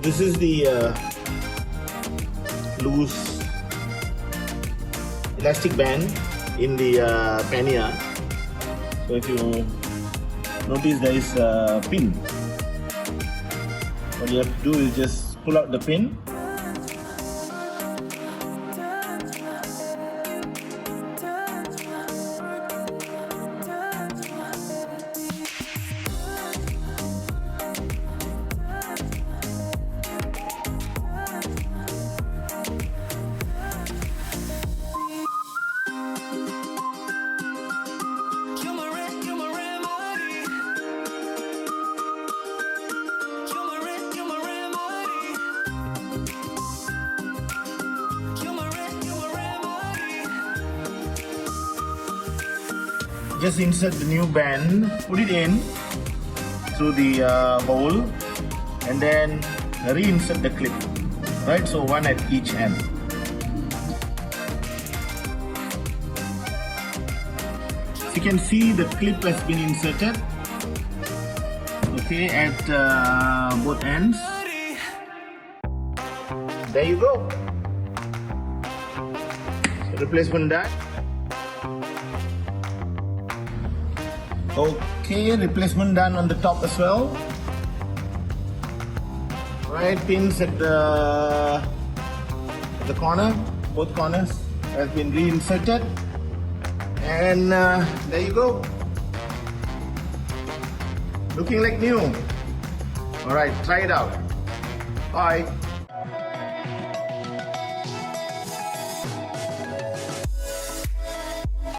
This is the loose elastic band in the pannier. So if you notice, there is a pin. What you have to do is just pull out the pin. Just insert the new band, put it in through the hole, and then reinsert the clip. Right, so one at each end. You can see the clip has been inserted. Okay, at both ends. There you go. So replacement done. Okay, replacement done on the top as well. Right, pins at the corner, both corners has been reinserted, and there you go. Looking like new. Alright, try it out. Bye.